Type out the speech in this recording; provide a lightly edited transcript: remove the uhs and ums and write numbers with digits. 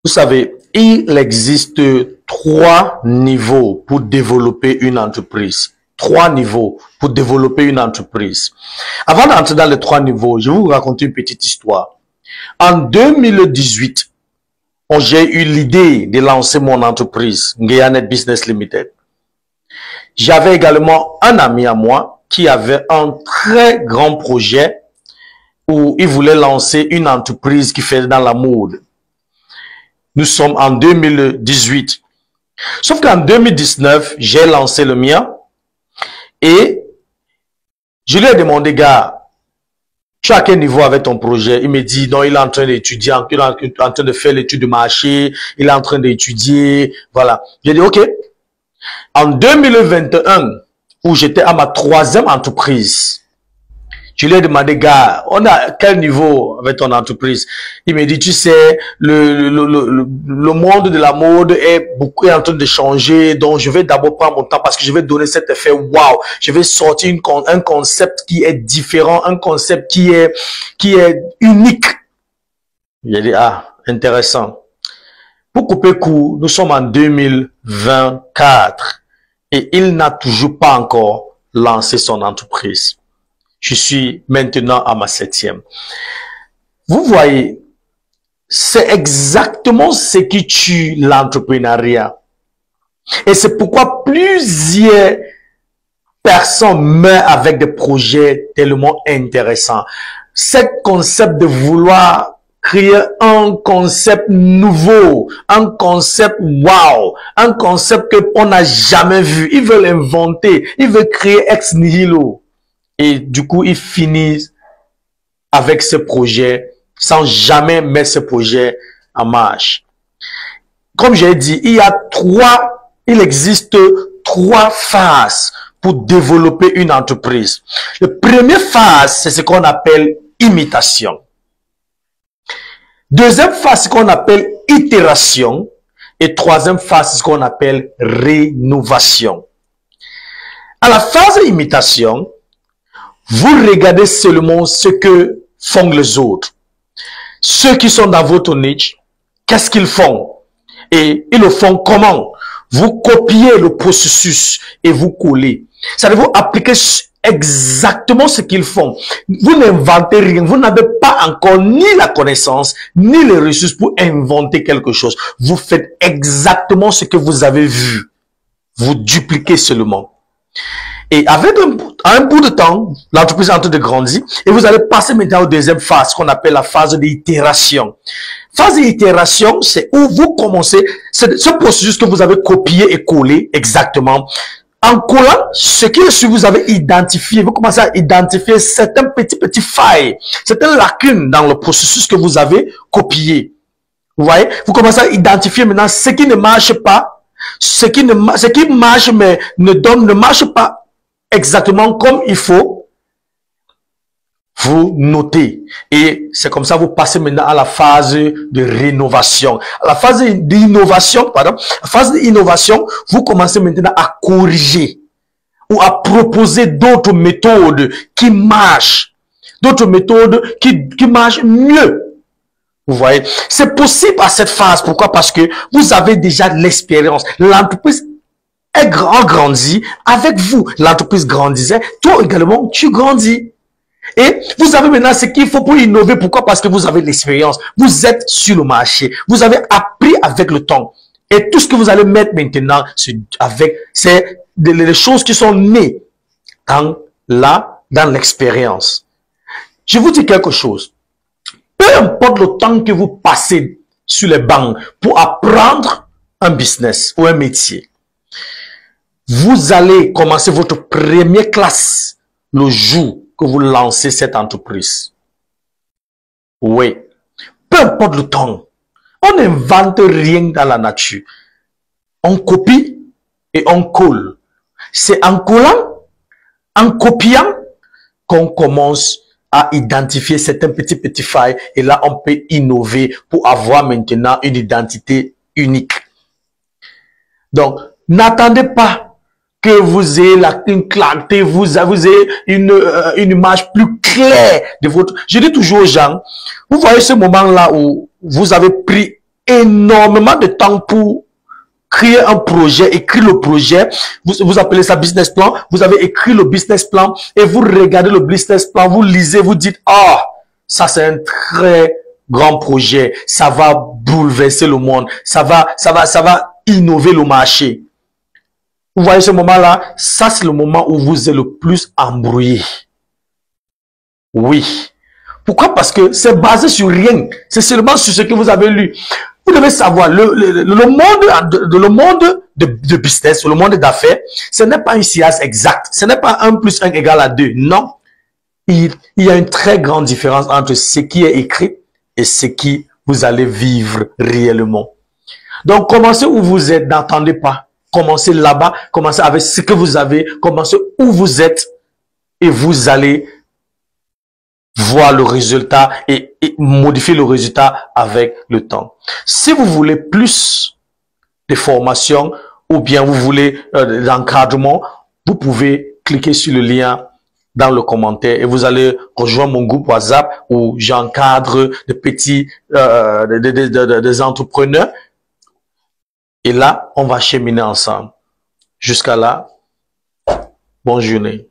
Vous savez, il existe 3 niveaux pour développer une entreprise. 3 niveaux pour développer une entreprise. Avant d'entrer dans les 3 niveaux, je vais vous raconter une petite histoire. En 2018, j'ai eu l'idée de lancer mon entreprise, Ngayanet Business Limited. J'avais également un ami à moi qui avait un très grand projet où il voulait lancer une entreprise qui fait dans la mode. Nous sommes en 2018. Sauf qu'en 2019, j'ai lancé le mien et je lui ai demandé, gars, tu es à quel niveau avec ton projet? Il me dit, non, il est en train d'étudier, il est en train de faire l'étude de marché, il est en train d'étudier, voilà. J'ai dit, ok. En 2021, où j'étais à ma 3e entreprise, je lui ai demandé, gars, on a quel niveau avec ton entreprise? Il me dit, tu sais, le monde de la mode est en train de changer, donc je vais d'abord prendre mon temps parce que je vais donner cet effet wow. Je vais sortir un concept qui est différent, un concept qui est unique. J'ai dit, ah, intéressant. Pour couper court, nous sommes en 2024 et il n'a toujours pas encore lancé son entreprise. Je suis maintenant à ma 7e. Vous voyez, c'est exactement ce qui tue l'entrepreneuriat. Et c'est pourquoi plusieurs personnes meurent avec des projets tellement intéressants. Ce concept de vouloir créer un concept nouveau, un concept wow, un concept qu'on n'a jamais vu. Ils veulent inventer, ils veulent créer ex nihilo. Et du coup, ils finissent avec ce projet sans jamais mettre ce projet en marche. Comme j'ai dit, il existe 3 phases pour développer une entreprise. La première phase, c'est ce qu'on appelle imitation. Deuxième phase, c'est ce qu'on appelle itération. Et troisième phase, c'est ce qu'on appelle rénovation. À la phase d'imitation, vous regardez seulement ce que font les autres. Ceux qui sont dans votre niche, qu'est-ce qu'ils font? Et ils le font comment? Vous copiez le processus et vous collez. Ça veut dire vous appliquez exactement ce qu'ils font. Vous n'inventez rien. Vous n'avez pas encore ni la connaissance, ni les ressources pour inventer quelque chose. Vous faites exactement ce que vous avez vu. Vous dupliquez seulement. Et avec un bout de temps, l'entreprise est en train de grandir et vous allez passer maintenant aux deuxième phase qu'on appelle la phase d'itération. Phase d'itération, c'est où vous commencez, c'est ce processus que vous avez copié et collé exactement. En collant, ce qui est sur vous avez identifié, vous commencez à identifier certains petits failles, certaines lacunes dans le processus que vous avez copié. Vous voyez, vous commencez à identifier maintenant ce qui ne marche pas, ce qui marche mais ne marche pas exactement comme il faut, vous notez. Et c'est comme ça, vous passez maintenant à la phase de rénovation. À la phase d'innovation, vous commencez maintenant à corriger ou à proposer d'autres méthodes qui marchent. D'autres méthodes qui marchent mieux. Vous voyez, c'est possible à cette phase. Pourquoi? Parce que vous avez déjà l'expérience. L'entreprise est grandit avec vous. L'entreprise grandissait. Toi également, tu grandis. Et vous avez maintenant ce qu'il faut pour innover. Pourquoi? Parce que vous avez l'expérience. Vous êtes sur le marché. Vous avez appris avec le temps. Et tout ce que vous allez mettre maintenant, c'est les choses qui sont nées dans l'expérience. Je vous dis quelque chose. Peu importe le temps que vous passez sur les bancs pour apprendre un business ou un métier, vous allez commencer votre première classe le jour que vous lancez cette entreprise. Oui. Peu importe le temps. On n'invente rien dans la nature. On copie et on colle. C'est en collant, en copiant, qu'on commence à identifier certains petits failles. Et là, on peut innover pour avoir maintenant une identité unique. Donc, n'attendez pas que vous ayez une clarté, vous ayez une image plus claire de votre... Je dis toujours aux gens, vous voyez ce moment-là où vous avez pris énormément de temps pour créer un projet, écrire le projet, vous appelez ça business plan, vous avez écrit le business plan et vous regardez le business plan, vous lisez, vous dites, ah, ça c'est un très grand projet, ça va bouleverser le monde, ça va innover le marché. Vous voyez ce moment-là, ça c'est le moment où vous êtes le plus embrouillé. Oui. Pourquoi? Parce que c'est basé sur rien, c'est seulement sur ce que vous avez lu. Vous devez savoir, le monde de business, le monde d'affaires, ce n'est pas une science exacte. Ce n'est pas 1 plus 1 égale à 2. Non. Il y a une très grande différence entre ce qui est écrit et ce qui vous allez vivre réellement. Donc, commencez où vous êtes, n'attendez pas. Commencez là-bas, commencez avec ce que vous avez, commencez où vous êtes et vous allez voir le résultat et modifier le résultat avec le temps. Si vous voulez plus de formation ou bien vous voulez d'encadrement, vous pouvez cliquer sur le lien dans le commentaire et vous allez rejoindre mon groupe WhatsApp où j'encadre des petits des entrepreneurs et là on va cheminer ensemble. Jusqu'à là, bonne journée.